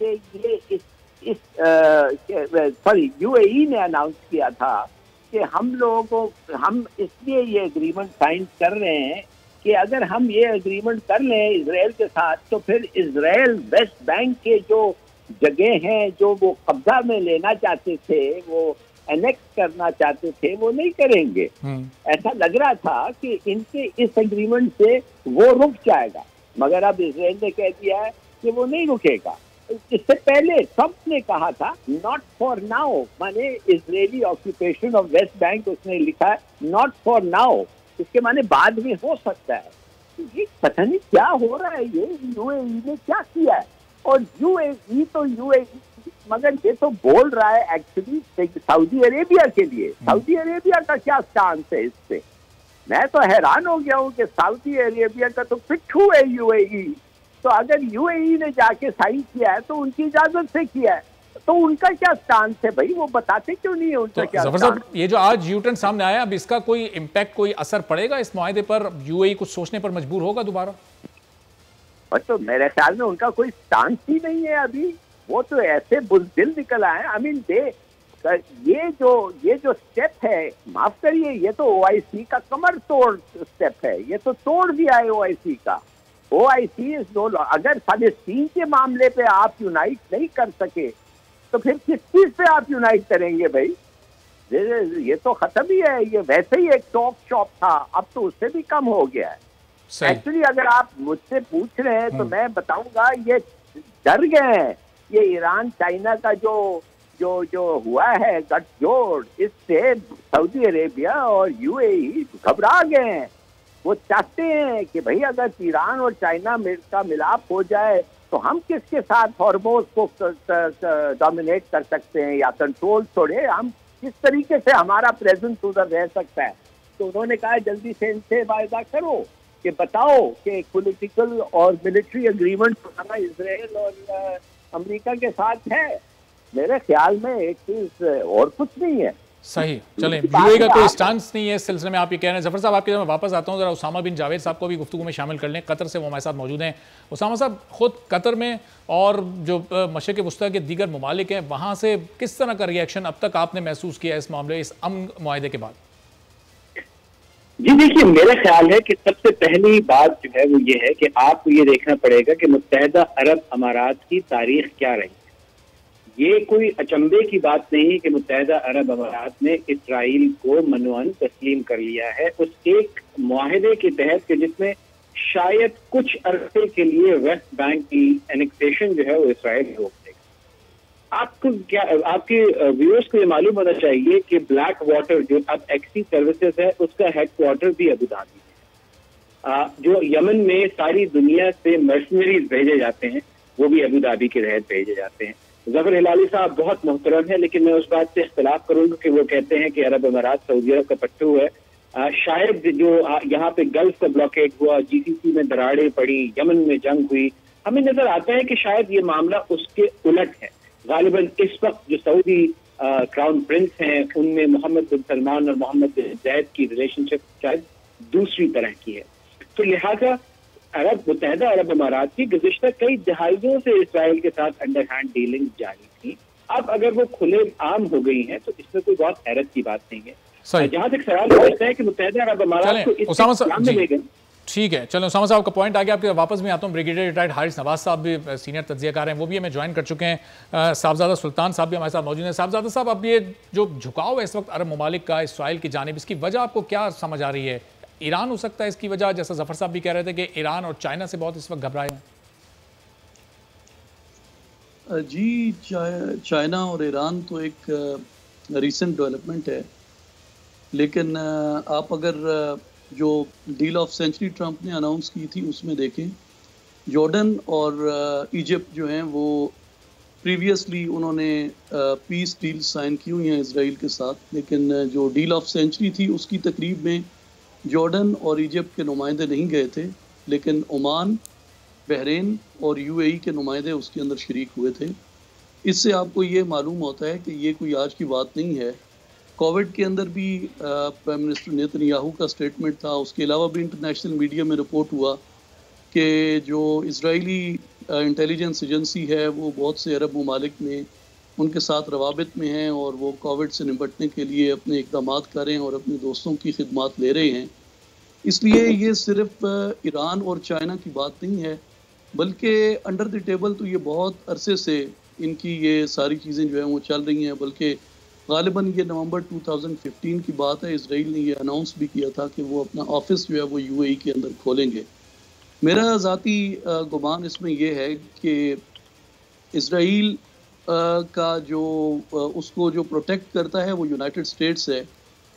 کہ یہ یو اے ای نے اناؤنس کیا تھا کہ ہم لوگوں کو ہم اس لیے یہ اگریمنٹ سائن کر رہے ہیں کہ اگر ہم یہ اگریمنٹ کر لیں اسرائیل کے ساتھ تو پھر اسرائیل ویسٹ بینک کے جو جگہ ہیں جو وہ قبضہ میں لینا چاہتے تھے، وہ انیکس کرنا چاہتے تھے، وہ نہیں کریں گے. ایسا لگ رہا تھا کہ ان کے اس اگریمنٹ سے وہ رک جائے گا، مگر اب اسرائیل نے کہہ دیا ہے کہ وہ نہیں رکے گا. اس سے پہلے ٹرمپ نے کہا تھا ناٹ فار ناؤ، مانے اسرائیلی آکوپیشن آف ویسٹ بینک، اس نے لکھا ہے ناٹ فار ناؤ، اس کے معنی بعد میں ہو سکتا ہے. یہ پتہ نہیں کیا ہو رہا ہے، یہ یو اے ای نے کیا کیا ہے. اور یو اے ای مگر یہ تو بول رہا ہے ایکچولی سعودی عربیہ کے لیے. سعودی عربیہ کا کیا سٹانس ہے اس پہ؟ میں تو حیران ہو گیا ہوں کہ سعودی عربیہ کا تو پٹھو ہے یو اے ای. تو اگر یو اے ای نے جا کے سائن کیا ہے تو ان کی اجازت سے کیا ہے، تو ان کا کیا سٹانس ہے بھائی؟ وہ بتاتے کیوں نہیں ہے ان کا کیا ظفر صاحب، یہ جو آج یو ٹرن سامنے آیا، اب اس کا کوئی امپیکٹ، کوئی اثر پڑے گا اس معاہدے پر؟ یو اے ای کچھ سوچنے پر مجبور ہوگا دوبارہ؟ تو میرے خیال میں ان کا کوئی سٹانس ہی نہیں ہے ابھی. وہ تو ایسے بزدل نکل آئے. آئی مین یہ جو سٹیپ ہے، معاف کریے، یہ تو او آئی سی کا کمر توڑ سٹیپ ہے. یہ تو توڑ دیا ہے او آئی سی کا. او آئی سی اگر فلسطین کے معاملے پہ آپ یونائٹ نہیں کر سکے تو پھر کس چیز پہ آپ یونائٹ کریں گے بھائی؟ یہ تو ختم ہی ہے. یہ ویسے ہی ایک ٹاک شاپ تھا، اب تو اس سے بھی کم ہو گیا ہے. ایکچولی اگر آپ مجھ سے پوچھ رہے ہیں تو میں بتاؤں گا یہ ڈر گئے ہیں. یہ ایران چائنا کا جو ہوا ہے گٹ جوڑ، اس سے سعودی عربیہ اور یو اے ای گھبرا گئے ہیں. وہ چاہتے ہیں کہ بھئی اگر ایران اور چائنا کا ملاپ ہو جائے تو ہم کس کے ساتھ ہارموز کو ڈومینیٹ کر سکتے ہیں یا کنٹرول چھوڑے، ہم کس طریقے سے ہمارا پریزنس ادھر رہ سکتا ہے. تو انہوں نے کہا جلدی سے ان سے وعدہ کرو کہ بتاؤ کہ پولیٹیکل اور ملٹری اگریمنٹ ہمارا اسرائیل اور امریکہ کے ساتھ ہے. میرے خیال میں ایک چیز اور کچھ نہیں ہے. صحیح. چلیں، یو اے کا کوئی سٹانس نہیں ہے اس سلسلے میں، آپ یہ کہہ رہے ہیں. ظفر صاحب، آپ کے میں واپس آتا ہوں، ذرا اسامہ بن جاوید صاحب کو بھی گفتگو میں شامل کر لیں. قطر سے وہ ہمارے ساتھ موجود ہیں. اسامہ صاحب، خود قطر میں اور جو مشرق وسطیٰ کے دیگر ممالک ہیں، وہاں سے کس طرح کا ری ایکشن اب تک آپ نے محسوس کیا اس معاملے، اس امن معاہدے کے بعد؟ جی دیکھیے، میرا خیال ہے کہ سب سے پہلی بات جو ہے وہ یہ ہے کہ آپ کو یہ دیکھنا پڑے گا کہ متحدہ عرب امارات کی تاریخ کیا رہی ہے. یہ کوئی اچنبے کی بات نہیں کہ متحدہ عرب امارات نے اسرائیل کو منوعاً تسلیم کر لیا ہے اس ایک معاہدے کے تحت کہ جس میں شاید کچھ عرصے کے لیے ویسٹ بینک کی انیکسیشن جو ہے وہ اسرائیل روک دے گا. آپ کے ویورز کو یہ معلوم ہونا چاہیے کہ بلیک واٹر جو اب ایکسی سروسز ہے اس کا ہیڈ کوارٹر بھی ابو دھابی ہے. جو یمن میں ساری دنیا سے مرسنریز بھیجے جاتے ہیں وہ بھی ابو دھابی کے تحت بھیجے جاتے ہیں. ظفر ہلالی صاحب بہت محترم ہے، لیکن میں اس بات سے اختلاف کروں گا کہ وہ کہتے ہیں کہ عرب امارات سعودی عرب کا پٹھو ہے. شاید جو یہاں پہ گلف کا بلاکیٹ ہوا، جی سی سی میں دراڑیں پڑی، یمن میں جنگ ہوئی، ہمیں نظر آتا ہے کہ شاید یہ معاملہ اس کے الٹ ہے. غالباً اس وقت جو سعودی کراؤن پرنس ہیں ان میں محمد بن سلمان اور محمد بن زید کی ریلیشن شپ شاید دوسری طرح کی ہے. تو لہٰذا متحدہ عرب امارات کی گزشتہ کئی دہائیوں سے اسرائیل کے ساتھ انڈر ہینڈ ڈیلنگ جاری تھی. اب اگر وہ کھلے عام ہو گئی ہیں تو اس میں کوئی بہت حیرت کی بات نہیں ہے. جہاں تک سوال ہوتا ہے کہ متحدہ عرب امارات کو اس میں لے گئے. ٹھیک ہے، چلو اسامہ صاحب کا پوائنٹ آ گیا. آپ کے واپس میں آتا ہوں. بریگیڈیئر ریٹائرڈ حارث نواز صاحب بھی سینئر تجزیہ کار ہیں، وہ بھی ہمیں جوائن کر چکے ہیں. صاحبزادہ سلطان صاحب بھی ہمارے ساتھ موجود ہیں. صاحبزادہ صاحب، اب یہ جو جھکاؤ ہے اس وقت عرب ممالک کا اسرائیل کی جانب، اس کی وجہ آپ کو کیا سمجھ آ رہی ہے؟ ایران ہو سکتا ہے اس کی وجہ، جیسا ظفر صاحب بھی کہہ رہے تھے کہ ایران اور چائنا سے بہت اس وقت گھبرائے ہیں. جی، چائنا اور ایران تو ایک ریسنٹ ڈیولپمنٹ ہے، لیکن آپ اگر جو ڈیل آف سینچری ٹرمپ نے اناؤنس کی تھی اس میں دیکھیں، جارڈن اور ایجپٹ جو ہیں وہ پریویسلی انہوں نے پیس ڈیل سائن کی ہوئی ہیں اسرائیل کے ساتھ، لیکن جو ڈیل آف سینچری تھی اس کی تقریب میں جارڈن اور ایجپٹ کے نمائندے نہیں گئے تھے، لیکن عمان، بحرین اور یو اے ای کے نمائندے اس کے اندر شریک ہوئے تھے. اس سے آپ کو یہ معلوم ہوتا ہے کہ یہ کوئی آج کی بات نہیں ہے. کووڈ کے اندر بھی پرائم منسٹر نیتن یاہو کا سٹیٹمنٹ تھا. اس کے علاوہ بھی انٹرنیشنل میڈیا میں رپورٹ ہوا کہ جو اسرائیلی انٹیلیجنس ایجنسی ہے وہ بہت سے عرب ممالک میں ان کے ساتھ روابط میں ہیں اور وہ کووڈ سے نمٹنے کے لیے اپنے اقدامات کر رہے ہیں اور اپنے دوستوں کی خدمات لے رہے ہیں. اس لیے یہ صرف ایران اور چائنا کی بات نہیں ہے بلکہ انڈر دی ٹیبل تو یہ بہت عرصے سے ان کی یہ ساری چیزیں جو ہیں وہ چل رہی ہیں. بلکہ غالباً یہ نومبر 2015 کی بات ہے, اسرائیل نے یہ اناؤنس بھی کیا تھا کہ وہ اپنا آفس جو ہے وہ UAE کے اندر کھولیں گے. میرا ذاتی گمان اس میں یہ ہے کہ اسرائیل کا جو اس کو جو پروٹیکٹ کرتا ہے وہ یونائٹڈ اسٹیٹس ہے,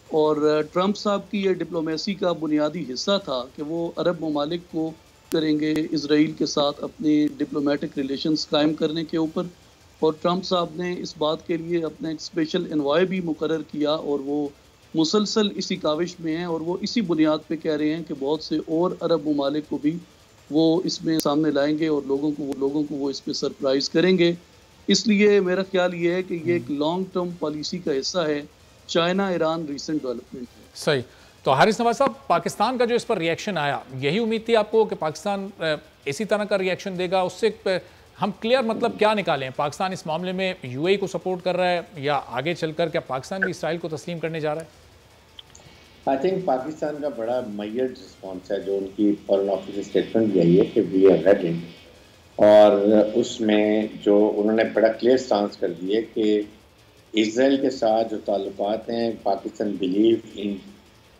اور ٹرمپ صاحب کی یہ ڈپلومیسی کا بنیادی حصہ تھا کہ وہ عرب ممالک کو کریں گے اسرائیل کے ساتھ اپنے ڈپلومیٹک ریلیشنز قائم کرنے کے اوپر. اور ٹرمپ صاحب نے اس بات کے لیے اپنا ایک اسپیشل انوائے بھی مقرر کیا اور وہ مسلسل اسی کاوش میں ہیں, اور وہ اسی بنیاد پہ کہہ رہے ہیں کہ بہت سے اور عرب ممالک کو بھی وہ اس میں سامنے لائیں گے اور لوگوں کو وہ اس پہ سرپرائز کریں گے. اس لیے میرا خیال یہ ہے کہ یہ ایک لانگ ٹرم پالیسی کا حصہ ہے. چائنا ایران ریسنٹ ڈیولپمنٹ ہے. صحیح. تو حارث نواز صاحب, پاکستان کا جو اس پر ریئیکشن آیا, یہی امید تھی آپ کو کہ پاکستان اسی طرح کا ریئیکشن دے گا؟ اس سے ہم کلیئر مطلب کیا نکالیں؟ پاکستان اس معاملے میں UAE کو سپورٹ کر رہا ہے یا آگے چل کر کیا پاکستان بھی اسرائیل کو تسلیم کرنے جا رہا ہے؟ آئی تھنک پاکستان کا بڑا میئر رسپانس ہے جو ان کی فارن آفس اسٹیٹمنٹ بھی آئی ہے کہ وی آر ریڈی, اور اس میں جو انہوں نے بڑا کلیئر سٹانس کر دی ہے کہ اسرائیل کے ساتھ جو تعلقات ہیں, پاکستان بلیو ان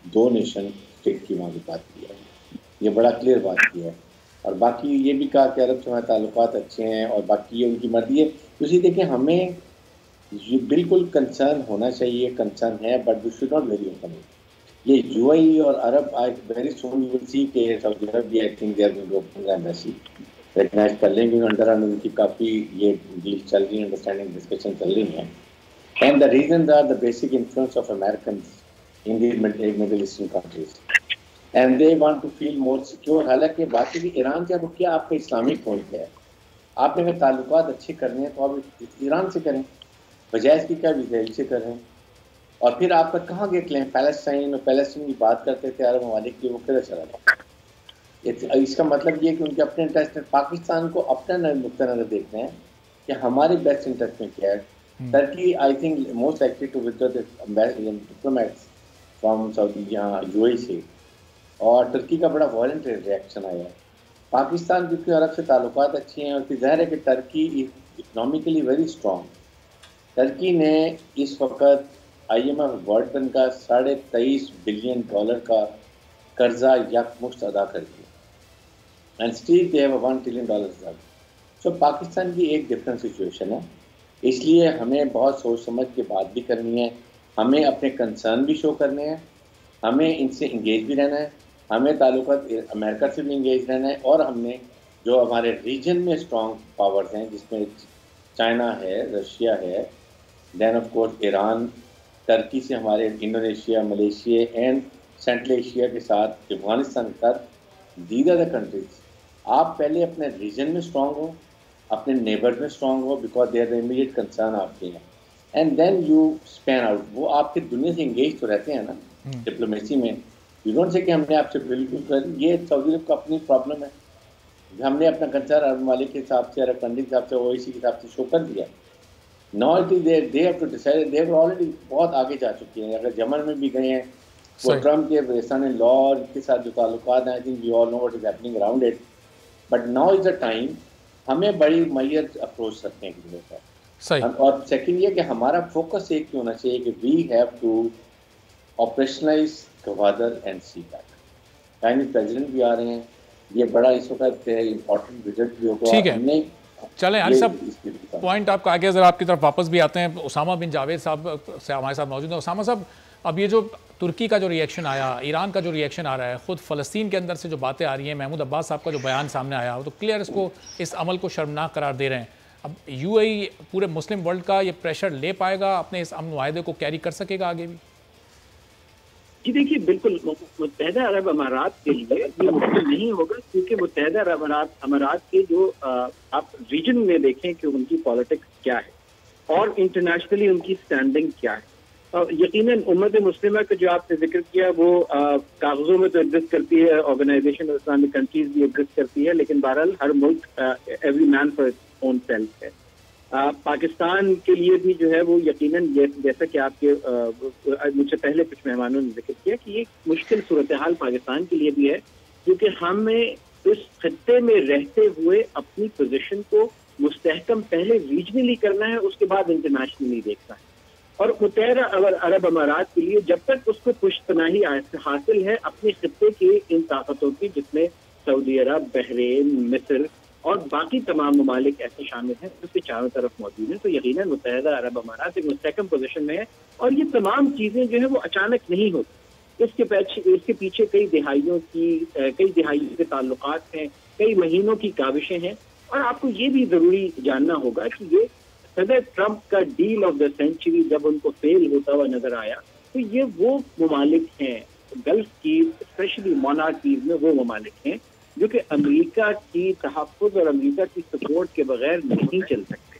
دو نیشن اسٹیٹ کی وہاں کی بات کی ہے, یہ بڑا کلیئر بات کی ہے. اور باقی یہ بھی کہا کہ عرب سے ہمارے تعلقات اچھے ہیں اور باقی یہ ان کی مرضی ہے. اسی دیکھیں ہمیں یہ بالکل کنسرن ہونا چاہیے, کنسرن ہے, but we should not very open. یہ UAE اور عرب I very soon you will see کہ سعودی عرب I think they are going to open embassy, recognise کر لیں گے انڈر ان کی کافی یہ ڈیل چل رہی ہیں, انڈرسٹینڈنگ ڈسکشن چل رہی ہیں. And the reasons are the basic influence of Americans in the Middle Eastern countries. And they want to feel more secure. حالانکہ بات ہے ایران سے کیا آپ کا اسلامک ملک ہے, آپ نے اگر تعلقات اچھے کرنے ہیں تو آپ ایران سے کریں, بجائے اس کی کیا اسرائیل سے کریں. اور پھر آپ کا کہاں گئے کلیم پیلسٹائن, اور پیلسٹائن کی بات کرتے تھے عرب ممالک کی, وہ کدھر چلا گیا؟ اس کا مطلب یہ کہ ان کے اپنے انٹرسٹ, پاکستان کو اپنا نقطہ نظر دیکھتے ہیں کہ ہمارے بیسٹ انٹرسٹ میں کیا ہے. ترکی I think most likely to withdraw diplomats from UAE سے, اور ترکی کا بڑا وائلنٹ ریئیکشن آیا ہے. پاکستان کیونکہ عرب سے تعلقات اچھے ہیں, اور پھر ظاہر ہے کہ ترکی اکنامکلی ویری اسٹرانگ. ترکی نے اس وقت IMF ورلڈ بینک کا $23 بلین کا قرضہ یکمشت ادا کر دیا, and still they have $1 trillion. So Pakistan کی ایک ڈفرینٹ سچویشن ہے, اس لیے ہمیں بہت سوچ سمجھ کے بات بھی کرنی ہے, ہمیں اپنے کنسرن بھی شو کرنے ہیں, ہمیں ان سے انگیج بھی رہنا ہے, ہمیں تعلقات امریکہ سے بھی انگیج رہنا ہے, اور ہم نے جو ہمارے ریجن میں اسٹرانگ پاورز ہیں جس میں چائنا ہے, رشیا ہے, دین آف کورس ایران, ترکی سے ہمارے Indonesia, Malaysia and central Asia کے ساتھ افغانستان کے ساتھ, دیز آر دا کنٹریز. آپ پہلے اپنے ریجن میں اسٹرانگ ہو, اپنے نیبر میں اسٹرانگ ہو, because they are the immediate concern آپ کے ہیں, and then you spin out. وہ آپ کے دنیا سے انگیج تو رہتے ہیں نا ڈپلومیسی میں. یو ڈونٹ سے کہ ہم نے آپ سے بالکل کر, یہ سعودی عرب کا اپنی پرابلم ہے, ہم نے اپنا کنسرن عرب ممالک کے حساب سے, عرب کنٹری کے حساب سے, OIC کے حساب سے شو کر دیا. No it is they have to decide, they have already بہت آگے جا چکے ہیں. اگر یمن میں بھی گئے ہیں, وہ ٹرمپ کے ویسان لا کے ساتھ جو تعلقات ہیں, I think we all know what is happening around it, but now is the time ہمیں بڑی میئر اپروچ رکھنے کی ضرورت ہے. اور سیکنڈ یہ کہ ہمارا فوکس ایک ہی ہونا چاہیے کہ we have to operationalise Gwadar and CPEC. Chinese president بھی آ رہے ہیں, یہ بڑا اس وقت امپورٹنٹ وزٹ بھی ہوگا. ٹھیک ہے, چلیں علی صاحب پوائنٹ آپ کا آگے, ذرا آپ کی طرف واپس بھی آتے ہیں. اسامہ بن جاوید صاحب سے ہمارے ساتھ موجود ہیں. اسامہ صاحب, اب یہ جو ترکی کا جو ریئیکشن آیا, ایران کا جو ریئیکشن آ رہا ہے, خود فلسطین کے اندر سے جو باتیں آ رہی ہیں, محمود عباس صاحب کا جو بیان سامنے آیا, وہ تو کلیئر اس عمل کو شرمناک قرار دے رہے ہیں. اب UAE پورے مسلم ورلڈ کا یہ پریشر لے پائے گا, اپنے اس امن معاہدے کو کیری کر سکے گا آگے بھی؟ جی دیکھیے, بالکل متحدہ عرب امارات کے لیے یہ ممکن نہیں ہوگا, کیونکہ متحدہ عرب امارات کے جو آپ ریجن میں دیکھیں کہ ان کی پالیٹکس کیا ہے اور انٹرنیشنلی ان کی سٹینڈنگ کیا ہے, یقیناً امت مسلمہ کا جو آپ نے ذکر کیا وہ کاغذوں میں تو ایگزسٹ کرتی ہے، آرگنائزیشن آف اسلامک کنٹریز بھی ایگزسٹ کرتی ہے، لیکن بہرحال ہر ملک every man for its own self ہے. پاکستان کے لیے بھی جو ہے وہ یقیناً جیسا کہ آپ کے مجھ سے پہلے کچھ مہمانوں نے ذکر کیا کہ یہ مشکل صورتحال پاکستان کے لیے بھی ہے، کیونکہ ہمیں اس خطے میں رہتے ہوئے اپنی پوزیشن کو مستحکم پہلے ریجنلی کرنا ہے، اس کے بعد انٹرنیشنلی دیکھنا ہے. اور متحدہ عرب امارات کے لیے جب تک اس کو پشت پناہی حاصل ہے اپنے خطے کی ان طاقتوں کی، جس میں سعودی عرب، بحرین، مصر اور باقی تمام ممالک ایسے شامل ہیں جو کہ چاروں طرف موجود ہیں، تو یقیناً متحدہ عرب امارات ایک مستحکم پوزیشن میں ہے. اور یہ تمام چیزیں جو ہیں وہ اچانک نہیں ہوتی، اس کے پیچھے کئی دہائیوں کے تعلقات ہیں، کئی مہینوں کی کاوشیں ہیں. اور آپ کو یہ بھی ضروری جاننا ہوگا کہ یہ صدر ٹرمپ کا ڈیل آف دا سینچری جب ان کو فیل ہوتا ہوا نظر آیا تو یہ وہ ممالک ہیں گلف کی، اسپیشلی مونارکیز میں وہ ممالک ہیں جو کہ امریکہ کی تحفظ اور امریکہ کی سپورٹ کے بغیر نہیں چل سکتے.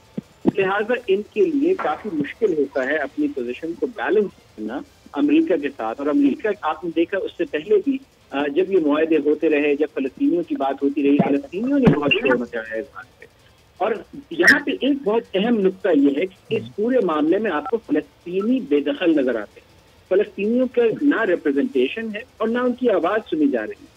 لہٰذا ان کے لیے کافی مشکل ہوتا ہے اپنی پوزیشن کو بیلنس کرنا امریکہ کے ساتھ. اور امریکہ آپ نے دیکھا اس سے پہلے بھی جب یہ معاہدے ہوتے رہے، جب فلسطینیوں کی بات ہوتی رہی، فلسطینیوں نے بہت شور مچایا اس بات پہ. اور یہاں پہ ایک بہت اہم نقطہ یہ ہے کہ اس پورے معاملے میں آپ کو فلسطینی بے دخل نظر آتے ہیں. فلسطینیوں کا نہ ریپرزنٹیشن ہے اور نہ ان کی آواز سنی جا رہی ہے.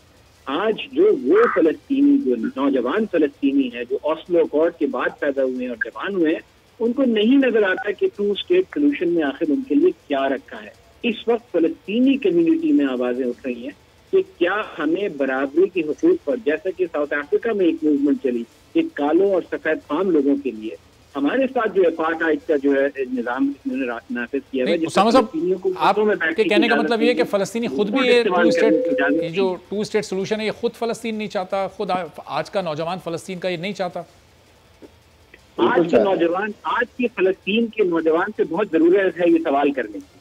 آج جو وہ فلسطینی، جو نوجوان فلسطینی ہے جو اوسلو اکارڈ کے بعد پیدا ہوئے ہیں اور جوان ہوئے ہیں، ان کو نہیں نظر آتا کہ 2 اسٹیٹ سولوشن میں آخر ان کے لیے کیا رکھا ہے. اس وقت فلسطینی کمیونٹی میں آوازیں اٹھ رہی ہیں کہ کیا ہمیں برابری کی حقوق پر، جیسا کہ ساؤتھ افریقہ میں ایک موومنٹ چلی کہ کالوں اور سفید فام لوگوں کے لیے ہمارے ساتھ جو اپارٹھائڈ کا جو ہے نظام نافذ کیا ہے. اسامہ صاحب، آپ کے کہنے کا مطلب یہ ہے کہ فلسطینی خود بھی یہ 2 اسٹیٹ سولوشن ہے، یہ خود فلسطین نہیں چاہتا، خود آج کا نوجوان فلسطین کا یہ نہیں چاہتا؟ آج کے نوجوان، آج کی فلسطین کے نوجوان سے بہت ضرورت ہے یہ سوال کرنے کی.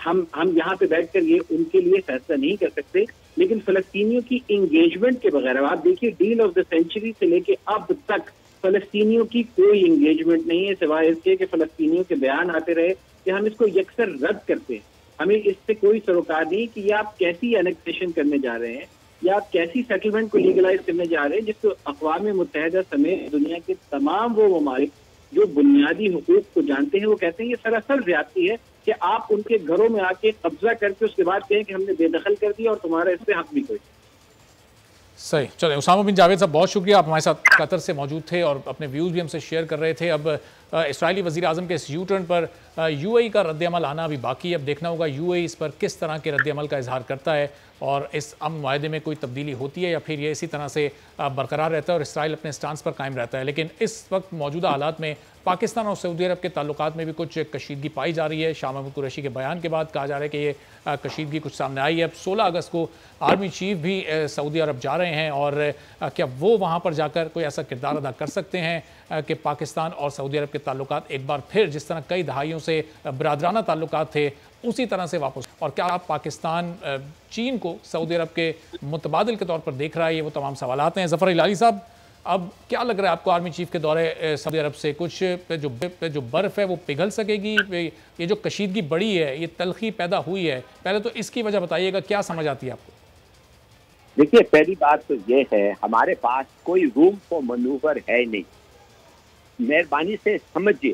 ہم یہاں پہ بیٹھ کر یہ ان کے لیے فیصلہ نہیں کر سکتے، لیکن فلسطینیوں کی انگیجمنٹ کے بغیر، آپ دیکھیے ڈیل آف دا سینچری سے لے کے اب تک فلسطینیوں کی کوئی انگیجمنٹ نہیں ہے، سوائے اس کے کہ فلسطینیوں کے بیان آتے رہے کہ ہم اس کو یکسر رد کرتے ہیں. ہمیں اس سے کوئی سروکار نہیں کہ یہ آپ کیسی انیکسیشن کرنے جا رہے ہیں یا آپ کیسی سیٹلمنٹ کو لیگلائز کرنے جا رہے ہیں جس کو اقوام متحدہ سمیت دنیا کے تمام وہ ممالک جو بنیادی حقوق کو جانتے ہیں وہ کہتے ہیں یہ سراسر زیادتی ہے کہ آپ ان کے گھروں میں آ کے قبضہ کر کے اس کے بعد کہیں کہ ہم نے بے دخل کر دیا اور تمہارا اس پہ حق بھی کوئی. صحیح. چلیں اسامہ بن جاوید صاحب، بہت شکریہ، آپ ہمارے ساتھ قطر سے موجود تھے اور اپنے ویوز بھی ہم سے شیئر کر رہے تھے. اب اسرائیلی وزیر اعظم کے اس یو ٹرن پر یو اے ای کا رد عمل آنا ابھی باقی ہے. اب دیکھنا ہوگا یو اے ای اس پر کس طرح کے رد عمل کا اظہار کرتا ہے اور اس امن معاہدے میں کوئی تبدیلی ہوتی ہے یا پھر یہ اسی طرح سے برقرار رہتا ہے اور اسرائیل اپنے سٹانس پر قائم رہتا ہے. لیکن اس وقت موجودہ حالات میں پاکستان اور سعودی عرب کے تعلقات میں بھی کچھ کشیدگی پائی جا رہی ہے. شاہ محمود قریشی کے بیان کے بعد کہا جا رہا ہے کہ یہ کشیدگی کچھ سامنے آئی ہے. اب 16 اگست کو آرمی چیف بھی سعودی عرب جا رہے ہیں اور کیا وہ وہاں پر جا کر کوئی ایسا کردار ادا کر سکتے ہیں کہ پاکستان اور سعودی عرب کے تعلقات ایک بار پھر جس طرح کئی دہائیوں سے برادرانہ تعلقات تھے اسی طرح سے واپس، اور کیا آپ پاکستان چین کو سعودی عرب کے متبادل کے طور پر دیکھ رہا ہے؟ یہ وہ تمام سوالات ہیں. ظفر ہلالی صاحب، اب کیا لگ رہا ہے آپ کو آرمی چیف کے دورے سعودی عرب سے کچھ جو برف ہے وہ پگھل سکے گی؟ یہ جو کشیدگی بڑی ہے، یہ تلخی پیدا ہوئی ہے، پہلے تو اس کی وجہ بتائیے گا، کیا سمجھ آتی ہے آپ کو؟ دیکھیے، پہلی بات تو یہ ہے ہمارے پاس کوئی روم فار مینوور ہے نہیں. مہربانی سے سمجھیے،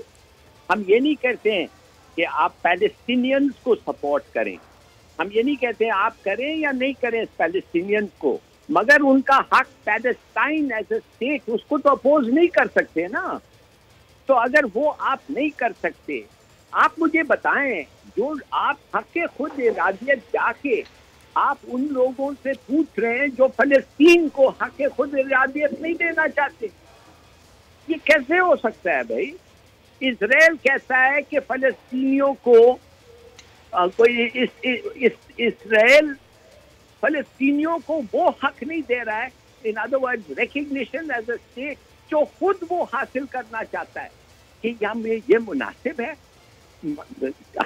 ہم یہ نہیں کہتے ہیں کہ آپ پیلسٹینینز کو سپورٹ کریں، ہم یہ نہیں کہتے ہیں آپ کریں یا نہیں کریں پیلسٹینینز کو، مگر ان کا حق پیلسٹائن ایز اے اسٹیٹ اس کو تو اپوز نہیں کر سکتے نا. تو اگر وہ آپ نہیں کر سکتے، آپ مجھے بتائیں، جو آپ حق خود ارادیت جا کے آپ ان لوگوں سے پوچھ رہے ہیں جو فلسطین کو حق خود ارادیت نہیں دینا چاہتے، یہ کیسے ہو سکتا ہے بھائی؟ اسرائیل کہتا ہے کہ فلسطینیوں کو کوئی اسرائیل فلسطینیوں کو وہ حق نہیں دے رہا ہے، in other word recognition as a state, جو خود وہ حاصل کرنا چاہتا ہے. کہ یہ مناسب ہے؟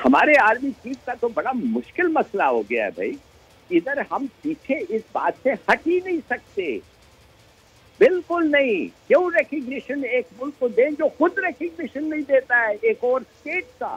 ہمارے آرمی چیف کا تو بڑا مشکل مسئلہ ہو گیا ہے بھائی. ادھر ہم پیچھے اس بات سے ہٹ ہی نہیں سکتے، بالکل نہیں. کیوں ریکگنیشن ایک ملک کو دیں جو خود ریکگنیشن نہیں دیتا ہے ایک اور اسٹیٹ کا؟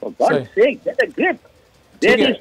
For God's sake, get a grip. There is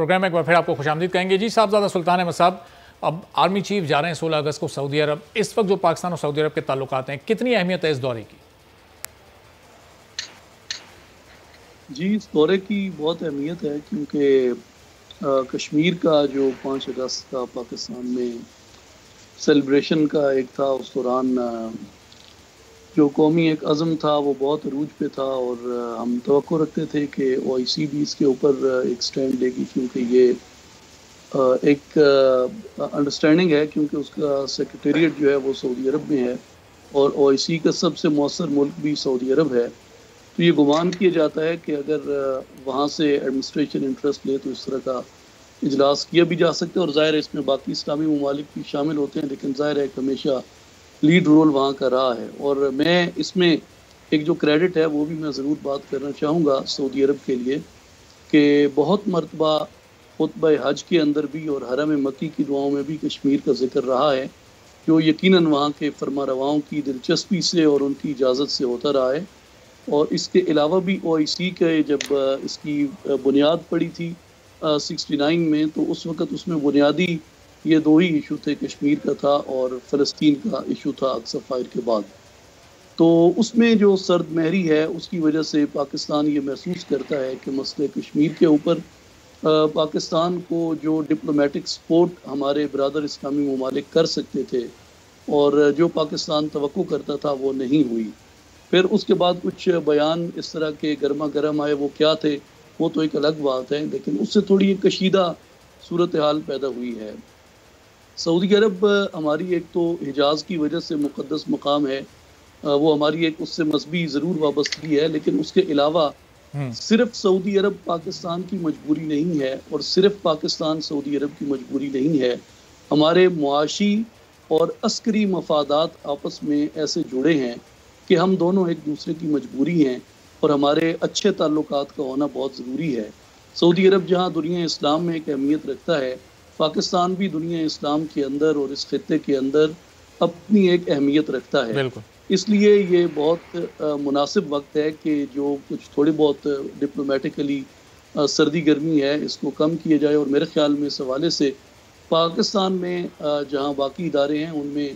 programme میں ایک بار پھر آپ کو خوش آمدید کہیں گے. جی صاحبزادہ سلطان احمد صاحب، اب آرمی چیف جا رہے ہیں 16 اگست کو سعودی عرب. اس وقت جو پاکستان اور سعودی عرب کے تعلقات ہیں، کتنی اہمیت ہے اس دورے کی؟ جی اس دورے کی بہت اہمیت ہے، کیونکہ کشمیر کا جو 5 اگست کا پاکستان میں سیلیبریشن کا ایک تھا، اس دوران جو قومی ایک عزم تھا وہ بہت عروج پہ تھا، اور ہم توقع رکھتے تھے کہ OIC بھی اس کے اوپر ایک سٹینڈ لے گی، کیونکہ یہ ایک انڈرسٹینڈنگ ہے، کیونکہ اس کا سیکریٹریٹ جو ہے وہ سعودی عرب میں ہے، اور OIC کا سب سے مؤثر ملک بھی سعودی عرب ہے. تو یہ گمان کیا جاتا ہے کہ اگر وہاں سے ایڈمنسٹریشن انٹرسٹ لے تو اس طرح کا اجلاس کیا بھی جا سکتا ہے، اور ظاہر ہے اس میں باقی اسلامی ممالک بھی شامل ہوتے ہیں، لیکن ظاہر ہے کہ ہمیشہ لیڈ رول وہاں کا رہا ہے. اور میں اس میں ایک جو کریڈٹ ہے وہ بھی میں ضرور بات کرنا چاہوں گا سعودی عرب کے لیے، کہ بہت مرتبہ خطبہ حج کے اندر بھی اور حرم مکی کی دعاؤں میں بھی کشمیر کا ذکر رہا ہے، جو یقیناً وہاں کے فرما رواؤں کی دلچسپی سے اور ان کی اجازت سے ہوتا رہا ہے. اور اس کے علاوہ بھی OIC کے جب اس کی بنیاد پڑی تھی 69 میں، تو اس وقت اس میں بنیادی یہ 2 ہی ایشو تھے، کشمیر کا تھا اور فلسطین کا ایشو تھا اقصی فائر کے بعد. تو اس میں جو سرد مہری ہے اس کی وجہ سے پاکستان یہ محسوس کرتا ہے کہ مسئلہ کشمیر کے اوپر پاکستان کو جو ڈپلومیٹک سپورٹ ہمارے برادر اسلامی ممالک کر سکتے تھے اور جو پاکستان توقع کرتا تھا وہ نہیں ہوئی. پھر اس کے بعد کچھ بیان اس طرح کے گرما گرم آئے، وہ کیا تھے وہ تو ایک الگ بات ہے، لیکن اس سے تھوڑی کشیدہ صورتحال پیدا ہوئی ہے. سعودی عرب ہماری ایک تو حجاز کی وجہ سے مقدس مقام ہے، وہ ہماری ایک اس سے مذہبی ضرور وابستگی ہے، لیکن اس کے علاوہ صرف سعودی عرب پاکستان کی مجبوری نہیں ہے، اور صرف پاکستان سعودی عرب کی مجبوری نہیں ہے. ہمارے معاشی اور عسکری مفادات آپس میں ایسے جڑے ہیں کہ ہم دونوں ایک دوسرے کی مجبوری ہیں، اور ہمارے اچھے تعلقات کا ہونا بہت ضروری ہے. سعودی عرب جہاں دنیا اسلام میں ایک اہمیت رکھتا ہے، پاکستان بھی دنیا اسلام کے اندر اور اس خطے کے اندر اپنی ایک اہمیت رکھتا ہے. بالکل. اس لیے یہ بہت مناسب وقت ہے کہ جو کچھ تھوڑی بہت ڈپلومیٹیکلی سردی گرمی ہے اس کو کم کیا جائے. اور میرے خیال میں اس حوالے سے پاکستان میں جہاں باقی ادارے ہیں ان میں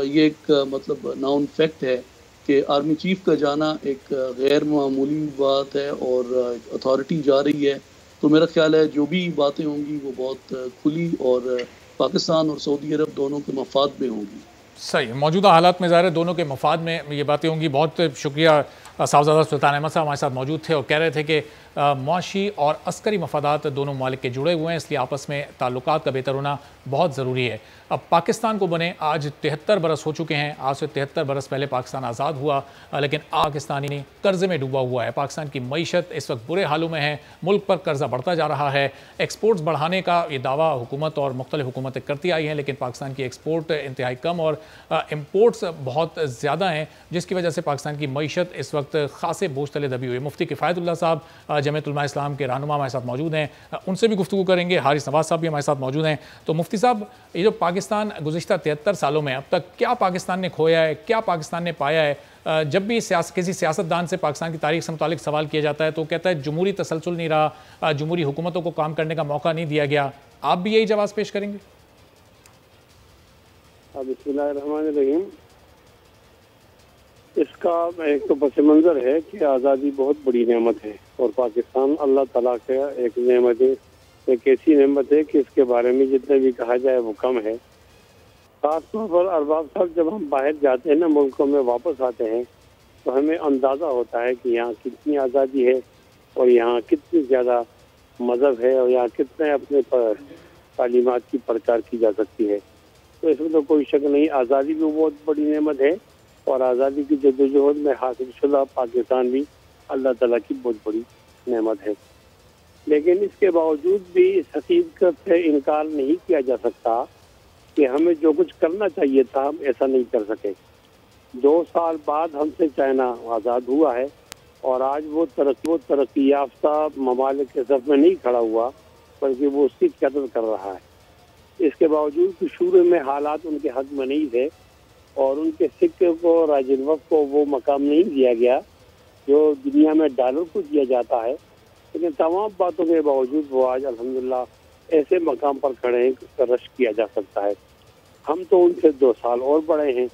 یہ ایک مطلب ناؤن فیکٹ ہے کہ آرمی چیف کا جانا ایک غیر معمولی بات ہے، اور اتھارٹی جا رہی ہے. تو میرا خیال ہے جو بھی باتیں ہوں گی وہ بہت کھلی اور پاکستان اور سعودی عرب دونوں کے مفاد میں ہوں گی. صحیح. موجودہ حالات میں ظاہر ہے دونوں کے مفاد میں یہ باتیں ہوں گی. بہت شکریہ. صاحبزادہ سلطان احمد صاحب ہمارے ساتھ موجود تھے اور کہہ رہے تھے کہ معاشی اور عسکری مفادات دونوں ممالک کے جڑے ہوئے ہیں، اس لیے آپس میں تعلقات کا بہتر ہونا بہت ضروری ہے. اب پاکستان کو بنے آج 73 برس ہو چکے ہیں. آج سے 73 برس پہلے پاکستان آزاد ہوا، لیکن پاکستانی قرضے میں ڈوبا ہوا ہے. پاکستان کی معیشت اس وقت برے حالوں میں ہے، ملک پر قرضہ بڑھتا جا رہا ہے. ایکسپورٹس بڑھانے کا یہ دعویٰ حکومت اور مختلف حکومتیں کرتی آئی ہیں، لیکن پاکستان کی ایکسپورٹ انتہائی کم اور امپورٹس بہت زیادہ ہیں، جس کی وجہ سے پاکستان کی معیشت اس وقت خاصے بوجھ تلے دبی ہوئی. مفتی کفایت اللہ صاحب جمعیت علماء اسلام کے رہنما ہمارے ساتھ موجود ہیں، ان سے بھی گفتگو کریں گے. حارث نواز صاحب بھی ہمارے ساتھ موجود ہیں. تو مفتی صاحب، یہ جو پاکستان گزشتہ 73 سالوں میں اب تک کیا پاکستان نے کھویا ہے، کیا پاکستان نے پایا ہے؟ جب بھی کسی سیاستدان سے پاکستان کی تاریخ سے متعلق سوال کیا جاتا ہے تو کہتا ہے جمہوری تسلسل نہیں رہا، جمہوری حکومتوں کو کام کرنے کا موقع نہیں دیا گیا. آپ بھی یہی جواز پیش کریں گے؟ بسم اللہ الرحمن الرحیم. اس کا ایک تو پس منظر ہے کہ آزادی بہت بڑی نعمت ہے، اور پاکستان اللہ تعالیٰ کا ایک نعمت ہے، ایک ایسی نعمت ہے کہ اس کے بارے میں جتنے بھی کہا جائے وہ کم ہے. خاص طور پر ارباب صاحب جب ہم باہر جاتے ہیں نا، ملکوں میں واپس آتے ہیں، تو ہمیں اندازہ ہوتا ہے کہ یہاں کتنی آزادی ہے اور یہاں کتنی زیادہ مذہب ہے اور یہاں کتنے اپنے تعلیمات کی پرچار کی جا سکتی ہے. تو اس میں تو کوئی شک نہیں، آزادی بھی بہت بڑی نعمت ہے، اور آزادی کی جدوجہد میں حاصل شدہ پاکستان بھی اللہ تعالیٰ کی بہت بڑی نعمت ہے. لیکن اس کے باوجود بھی اس حقیقت سے انکار نہیں کیا جا سکتا کہ ہمیں جو کچھ کرنا چاہیے تھا ہم ایسا نہیں کر سکے. 2 سال بعد ہم سے چائنا آزاد ہوا ہے، اور آج وہ ترقی یافتہ ممالک کے صف میں نہیں کھڑا ہوا، بلکہ وہ اس کی قدر کر رہا ہے. اس کے باوجود شروع میں حالات ان کے حق میں نہیں تھے، اور ان کے سکے کو راجن وقت کو وہ مقام نہیں دیا گیا جو دنیا میں ڈالر کو دیا جاتا ہے. لیکن تمام باتوں کے باوجود وہ آج الحمدللہ ایسے مقام پر کھڑے ہیں کہ رشک کیا جا سکتا ہے. ہم تو ان سے 2 سال اور بڑے ہیں.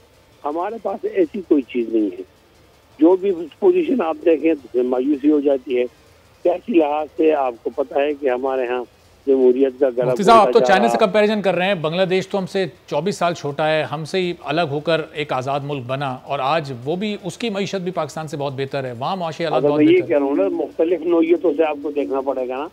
ہمارے پاس ایسی کوئی چیز نہیں ہے. جو بھی پوزیشن آپ دیکھیں تو مایوسی ہو جاتی ہے. سیاسی لحاظ سے آپ کو پتہ ہے کہ ہمارے ہاں جمہوریت کا گلا. مفتی صاحب آپ تو چائنا سے کمپیریزن کر رہے ہیں. بنگلہ دیش تو ہم سے 24 سال چھوٹا ہے, ہم سے ہی الگ ہو کر ایک آزاد ملک بنا, اور آج وہ بھی اس کی معیشت بھی پاکستان سے بہت بہتر ہے, وہاں معاشی حالات بہت بہتر ہے. یہ بہتر کہہ رہا ہوں نا, مختلف نوعیتوں سے آپ کو دیکھنا پڑے گا نا.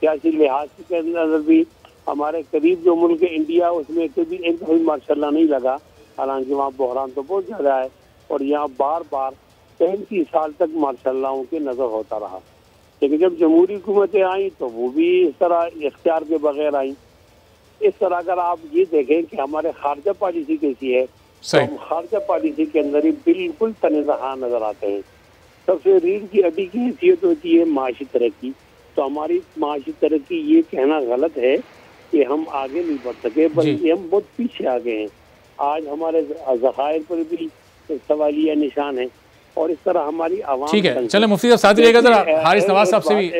سیاسی لحاظ کے اندر بھی ہمارے قریب جو ملک ہے انڈیا, اس میں کبھی ایک دفعہ ماشاءاللہ نہیں لگا, حالانکہ وہاں بحران تو بہت زیادہ ہے, اور یہاں بار بار 35 سال تک ماشاءاللہ کے نظر ہوتا رہا. لیکن جب جمہوری حکومتیں آئیں تو وہ بھی اس طرح اختیار کے بغیر آئیں. اس طرح اگر آپ یہ دیکھیں کہ ہمارے خارجہ پالیسی کیسی ہے, تو ہم خارجہ پالیسی کے اندر ہی بالکل تنازع نظر آتے ہیں. سب سے ریڑھ کی ہڈی کی حیثیت ہوتی ہے معاشی ترقی. تو ہماری معاشی ترقی یہ کہنا غلط ہے کہ ہم آگے نہیں بڑھ سکے, بلکہ ہم بہت پیچھے آ گئے ہیں. آج ہمارے ذخائر پر بھی سوالیہ نشان ہے, اور اس طرح ہماری عوام. ٹھیک ہے, چلیں مفتی صاحب ساتھ رہیے گا ذرا. حارث نواز صاحب سے بھی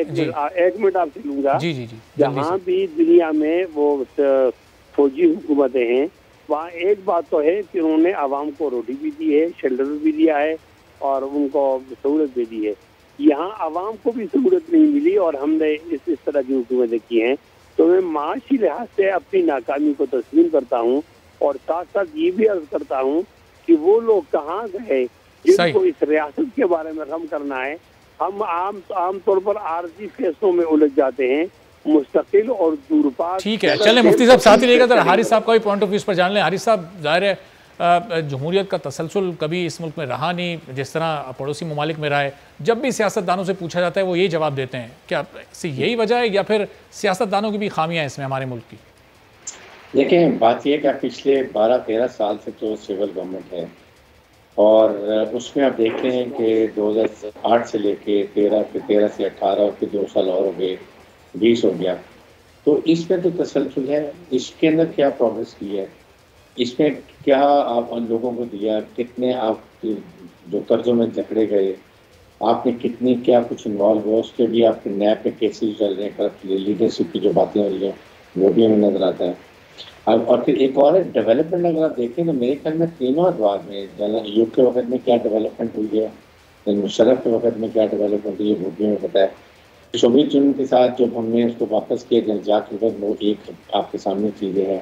1 منٹ آپ سے لوں گا. جی جی جی. جہاں بھی دنیا میں وہ فوجی حکومتیں ہیں, وہاں ایک بات تو ہے کہ انہوں نے عوام کو روٹی بھی دی ہے, شیلٹر بھی دیا ہے, اور ان کو سہولت بھی دی ہے. یہاں عوام کو بھی سہولت نہیں ملی, اور ہم نے اس طرح کی حکومتیں کی ہیں. تو میں معاشی لحاظ سے اپنی ناکامی کو تسلیم کرتا ہوں, اور ساتھ ساتھ یہ بھی عرض کرتا ہوں کہ وہ لوگ کہاں گئے جن کو اس ریاست کے بارے میں غم کرنا ہے. ہم عام طور پر عارضی فیصلوں میں الجھ جاتے ہیں, مستقل اور دورپاس. ٹھیک ہے, چلیں مفتی صاحب ساتھ ہی رہیے گا ذرا. حارث صاحب کا بھی پوائنٹ آف ویو پر جان لیں. حارث صاحب, ظاہر ہے جمہوریت کا تسلسل کبھی اس ملک میں رہا نہیں جس طرح پڑوسی ممالک میں رہا ہے. جب بھی سیاستدانوں سے پوچھا جاتا ہے وہ یہی جواب دیتے ہیں. کیا یہی وجہ ہے, یا پھر سیاستدانوں کی بھی خامیاں ہیں اس میں ہمارے ملک کی؟ دیکھیں, بات یہ کہ پچھلے 12-13 سال سے تو سول گورنمنٹ ہے, اور اس میں آپ دیکھتے ہیں کہ 2008 سے لے کے 13 سے 18 اور پھر 2 سال اور ہو گئے, 20 ہو گیا. تو اس میں تو تسلسل ہے. اس کے اندر کیا پروگریس کی ہے, اس میں کیا آپ ان لوگوں کو دیا, کتنے آپ جو قرضوں میں جکڑے گئے, آپ نے کتنی کیا کچھ انوالو ہوا, اس کے بھی آپ کے نیب میں کیسز چل رہے ہیں, کرپٹ لیڈرشپ کی جو باتیں ہو رہی ہیں وہ بھی ہمیں نظر آتا ہے. اور پھر ایک اور ڈیولپمنٹ اگر آپ دیکھیں تو میرے خیال میں تینوں ادوار میں, ایوب کے وقت میں کیا ڈیولپمنٹ ہوئی ہے, مشرف کے وقت میں کیا ڈیولپمنٹ ہوئی ہے, وہ بھی ہمیں پتہ ہے. شوبیر جن کے ساتھ جب ہم نے اس کو واپس کیا جنجا کے وقت, وہ ایک آپ کے سامنے چیزیں ہیں.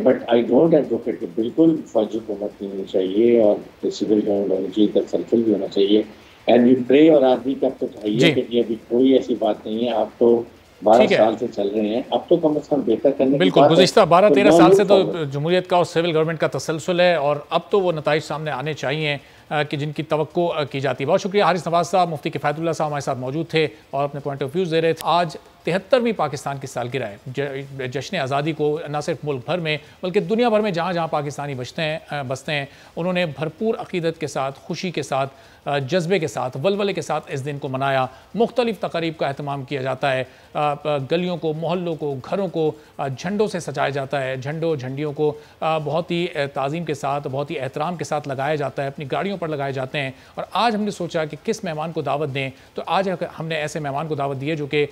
بٹ آئی ڈونٹ ایڈوکیٹ کہ بالکل فوجی حکومت نہیں ہونی چاہیے, اور سول گورنمنٹ ہونی چاہیے, تسلسل بھی ہونا چاہیے. اینڈ وی پرے, اور آدمی کا تو چاہیے کہ یہ ابھی کوئی ایسی بات نہیں ہے, آپ تو 12 سال سے چل رہے ہیں, اب تو کم از کم بہتر کرنے. بالکل, گزشتہ 12-13 سال سے تو جمہوریت کا اور سول گورنمنٹ کا تسلسل ہے, اور اب تو وہ نتائج سامنے آنے چاہیے کہ جن کی توقع کی جاتی ہے. بہت شکریہ حارث نواز صاحب. مفتی کفایت اللہ صاحب ہمارے ساتھ موجود تھے اور اپنے پوائنٹ آف ویوز دے رہے تھے. آج 73ویں پاکستان کی سالگرہ ہے. جشن آزادی کو نہ صرف ملک بھر میں بلکہ دنیا بھر میں جہاں جہاں پاکستانی بستے ہیں انہوں نے بھرپور عقیدت کے ساتھ, خوشی کے ساتھ, جذبے کے ساتھ, ولولے کے ساتھ اس دن کو منایا. مختلف تقاریب کا اہتمام کیا جاتا ہے, گلیوں کو, محلوں کو, گھروں کو جھنڈوں سے سجایا جاتا ہے, جھنڈیوں کو بہت ہی تعظیم کے ساتھ, بہت ہی احترام کے ساتھ لگایا جاتا ہے, اپنی گاڑیوں پر لگائے جاتے ہیں. اور آج ہم نے سوچا کہ کس مہمان کو دعوت دیں, تو آج ہم نے ایسے مہمان کو دعوت دی ہے جو کہ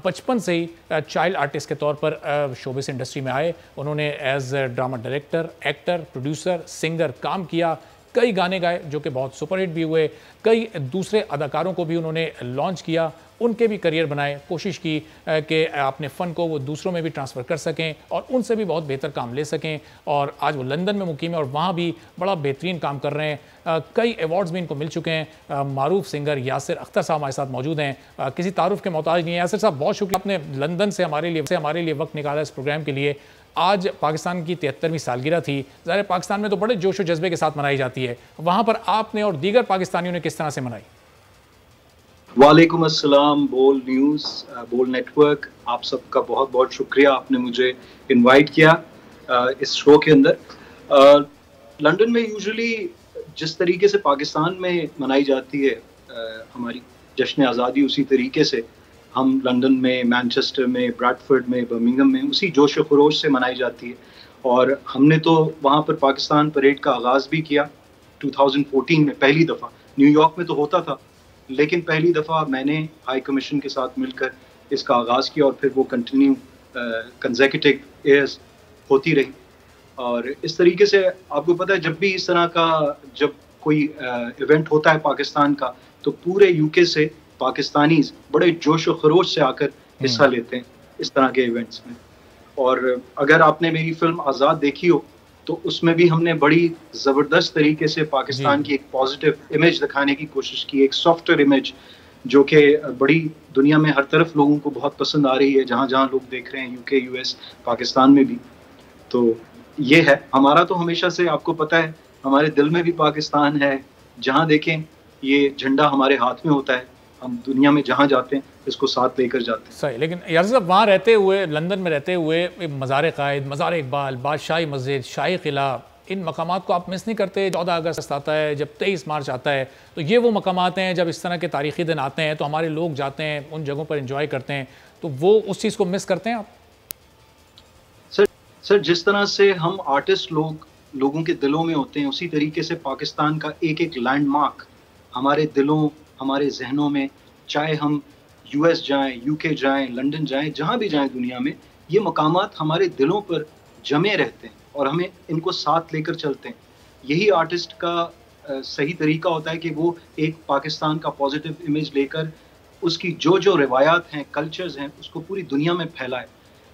بچپن سے ہی چائلڈ آرٹسٹ کے طور پر شوبز انڈسٹری میں آئے. انہوں نے as drama director, actor, producer, singer کام کیا, کئی گانے گائے جو کہ بہت سپر ہٹ بھی ہوئے, کئی دوسرے اداکاروں کو بھی انہوں نے لانچ کیا, ان کے بھی کریئر بنائے, کوشش کی کہ اپنے فن کو وہ دوسروں میں بھی ٹرانسفر کر سکیں اور ان سے بھی بہت بہتر کام لے سکیں. اور آج وہ لندن میں مقیم ہے اور وہاں بھی بڑا بہترین کام کر رہے ہیں. کئی ایوارڈز بھی ان کو مل چکے ہیں. معروف سنگر یاسر اختر صاحب ہمارے ساتھ موجود ہیں, کسی تعارف کے محتاج نہیں ہیں. یاسر صاحب بہت شکریہ, آپ نے لندن سے ہمارے لیے وقت نکالا اس پروگرام کے لیے. آج پاکستان کی 73ویں سالگرہ تھی. ظاہر پاکستان میں تو بڑے جوش و جذبے کے ساتھ منائی جاتی ہے, وہاں پر آپ نے اور دیگر پاکستانیوں نے کس طرح سے منائی؟ وعلیکم السلام. بول نیوز, بول نیٹ ورک, آپ سب کا بہت بہت شکریہ, آپ نے مجھے انوائٹ کیا اس شو کے اندر. لندن میں یوزلی جس طریقے سے پاکستان میں منائی جاتی ہے ہماری جشن آزادی, اسی طریقے سے ہم لندن میں, مانچسٹر میں, براڈفورڈ میں, برمنگھم میں اسی جوش و خروش سے منائی جاتی ہے. اور ہم نے تو وہاں پر پاکستان پریڈ کا آغاز بھی کیا 2014 میں, پہلی دفعہ. نیو یارک میں تو ہوتا تھا لیکن پہلی دفعہ میں نے ہائی کمیشن کے ساتھ مل کر اس کا آغاز کیا اور پھر وہ کنٹینیو کنزیکیٹو ایئرز ہوتی رہی. اور اس طریقے سے آپ کو پتہ ہے جب بھی اس طرح کا جب کوئی ایونٹ ہوتا ہے پاکستان کا تو پورے یو کے سے پاکستانیز بڑے جوش و خروش سے آ کر حصہ لیتے ہیں اس طرح کے ایونٹس میں. اور اگر آپ نے میری فلم آزاد دیکھی ہو تو اس میں بھی ہم نے بڑی زبردست طریقے سے پاکستان کی ایک پازیٹیو امیج دکھانے کی کوشش کی, ایک سافٹ ویئر امیج جو کہ بڑی دنیا میں ہر طرف لوگوں کو بہت پسند آ رہی ہے, جہاں جہاں لوگ دیکھ رہے ہیں, یو کے, یو ایس, پاکستان میں بھی. تو یہ ہے ہمارا تو ہمیشہ سے, آپ کو پتہ ہے ہمارے دل میں بھی پاکستان ہے, جہاں دیکھیں یہ جھنڈا ہمارے ہاتھ میں ہوتا ہے, ہم دنیا میں جہاں جاتے ہیں اس کو ساتھ لے کر جاتے ہیں. صحیح. لیکن یاسر صاحب وہاں رہتے ہوئے, لندن میں رہتے ہوئے, مزار قائد, مزار اقبال, بادشاہی مسجد, شاہی قلعہ, ان مقامات کو آپ مس نہیں کرتے؟ 14 اگست آتا ہے, جب 23 مارچ آتا ہے, تو یہ وہ مقامات ہیں جب اس طرح کے تاریخی دن آتے ہیں تو ہمارے لوگ جاتے ہیں ان جگہوں پر انجوائے کرتے ہیں, تو وہ اس چیز کو مس کرتے ہیں آپ؟ سر جس طرح سے ہم آرٹسٹ لوگوں کے دلوں میں ہوتے ہیں, اسی طریقے سے پاکستان کا ایک ایک لینڈ مارک ہمارے دلوں, ہمارے ذہنوں میں, چاہے ہم یو ایس جائیں, یو کے جائیں, لنڈن جائیں, جہاں بھی جائیں دنیا میں, یہ مقامات ہمارے دلوں پر جمے رہتے ہیں اور ہمیں ان کو ساتھ لے کر چلتے ہیں. یہی آرٹسٹ کا صحیح طریقہ ہوتا ہے کہ وہ ایک پاکستان کا پازیٹیو امیج لے کر اس کی جو روایات ہیں, کلچرز ہیں, اس کو پوری دنیا میں پھیلائے.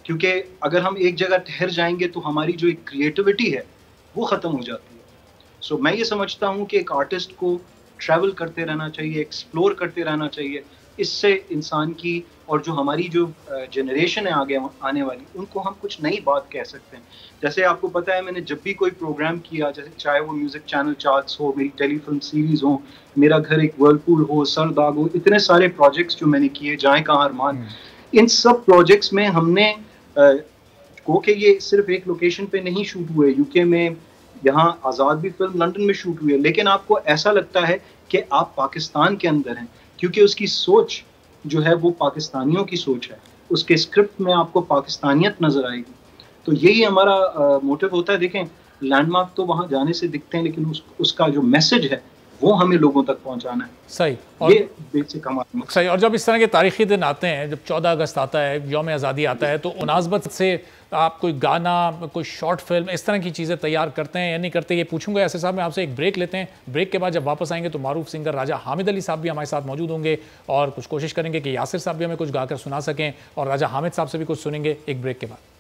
کیونکہ اگر ہم ایک جگہ ٹھہر جائیں گے تو ہماری جو ایک کریٹیوٹی ہے وہ ختم ہو جاتی ہے. سو میں یہ سمجھتا ہوں کہ ایک آرٹسٹ کو ٹریول کرتے رہنا چاہیے, ایکسپلور کرتے رہنا چاہیے. اس سے انسان کی اور جو ہماری جو جنریشن ہے آگے آنے والی, ان کو ہم کچھ نئی بات کہہ سکتے ہیں. جیسے آپ کو پتہ ہے میں نے جب بھی کوئی پروگرام کیا, جیسے چاہے وہ میوزک چینل چارٹس ہو, میری ٹیلی فلم سیریز ہو, میرا گھر ایک ورلپول ہو, سر داغ ہو, اتنے سارے پروجیکٹس جو میں نے کیے, جائیں کہاں ارمان, ان سب پروجیکٹس میں ہم نے کو کہ یہ صرف ایک لوکیشن پہ نہیں شوٹ ہوئے, یو کے میں, یہاں آزاد بھی فلم لنڈن میں شوٹ ہوئی ہے, لیکن آپ کو ایسا لگتا ہے کہ آپ پاکستان کے اندر ہیں, کیونکہ اس کی سوچ جو ہے وہ پاکستانیوں کی سوچ ہے, اس کے اسکرپٹ میں آپ کو پاکستانیت نظر آئے گی. تو یہی ہمارا موٹیو ہوتا ہے. دیکھیں لینڈ مارک تو وہاں جانے سے دکھتے ہیں, لیکن اس کا جو میسج ہے وہ ہمیں لوگوں تک پہنچانا ہے. صحیح. یہ بیسک ہمارا مقصد. صحیح. اور جب اس طرح کے تاریخی دن آتے ہیں, جب 14 اگست آتا ہے, یوم آزادی آتا ہے, تو مناسبت سے آپ کوئی گانا, کوئی شارٹ فلم, اس طرح کی چیزیں تیار کرتے ہیں یا نہیں کرتے, یہ پوچھوں گا. یاسر صاحب میں آپ سے ایک بریک لیتے ہیں, بریک کے بعد جب واپس آئیں گے تو معروف سنگر راجہ حامد علی صاحب بھی ہمارے ساتھ موجود ہوں گے اور کچھ کوشش کریں گے کہ یاسر صاحب بھی ہمیں کچھ گا کر سنا سکیں, اور راجہ حامد صاحب سے بھی کچھ سنیں گے ایک بریک کے بعد.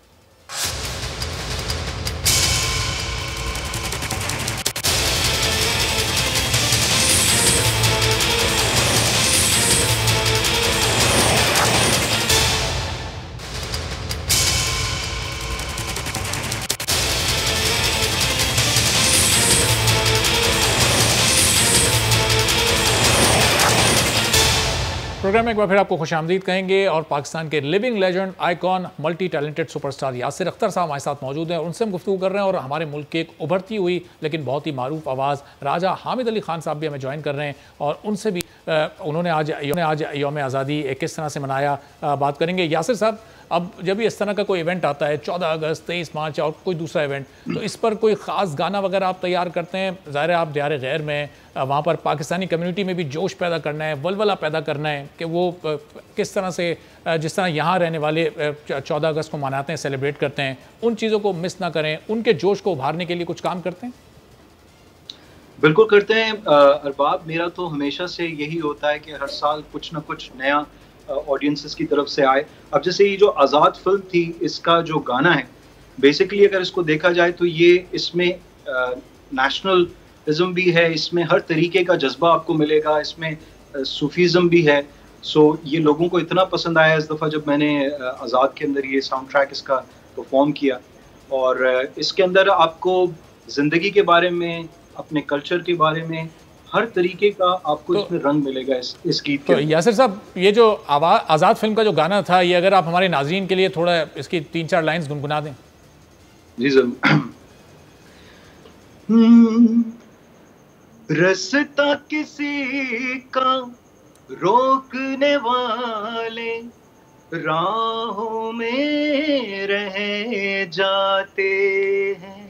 پروگرام میں ایک بار پھر آپ کو خوش آمدید کہیں گے, اور پاکستان کے living legend, icon, multi talented super star Yasir Akhtar صاحب ہمارے ساتھ موجود ہیں اور ان سے ہم گفتگو کر رہے ہیں. اور ہمارے ملک کے ایک ابھرتی ہوئی لیکن بہت ہی معروف آواز راجہ حامد علی خان صاحب بھی ہمیں جوائن کر رہے ہیں, اور ان سے بھی انہوں نے آج یوم آزادی کس طرح سے منایا بات کریں گے. یاسر صاحب, اب جب اس طرح کا کوئی ایونٹ آتا ہے 14 اگست, 23 مارچ اور کوئی دوسرا ایونٹ, تو اس پر کوئی خاص گانا وغیرہ آپ تیار کرتے ہیں؟ ظاہر ہے آپ دیار غیر میں, وہاں پر پاکستانی کمیونٹی میں بھی جوش پیدا کرنا ہے, ولولہ پیدا کرنا ہے کہ وہ کس طرح سے, جس طرح یہاں رہنے والے 14 اگست کو مناتے ہیں, سیلیبریٹ کرتے ہیں, ان چیزوں کو مس نہ کریں, ان کے جوش کو ابھارنے کے لیے کچھ کام کرتے ہیں؟ بالکل کرتے ہیں ارباب. میرا تو ہمیشہ سے یہی ہوتا ہے کہ ہر سال کچھ نہ کچھ نیا آڈینسز کی طرف سے آئے. اب جیسے یہ جو آزاد فلم تھی, اس کا جو گانا ہے, بیسیکلی اگر اس کو دیکھا جائے تو یہ اس میں نیشنلزم بھی ہے, اس میں ہر طریقے کا جذبہ آپ کو ملے گا, اس میں صوفیزم بھی ہے. سو یہ لوگوں کو اتنا پسند آیا اس دفعہ جب میں نے آزاد کے اندر یہ ساؤنڈ ٹریک اس کا پرفارم کیا, اور اس کے اندر آپ کو زندگی کے بارے میں, اپنے کلچر کے بارے میں, ہر طریقے کا آپ کو اس میں رنگ ملے گا اس گیت کے. تو یاسر صاحب, یہ جو آزاد فلم کا جو گانا تھا, یہ اگر آپ ہمارے ناظرین کے لیے تھوڑا اس کی 3-4 لائنز گنگنا دیں. جی ضرور. رستہ کسی کا روکنے والے راہوں میں رہ جاتے ہیں,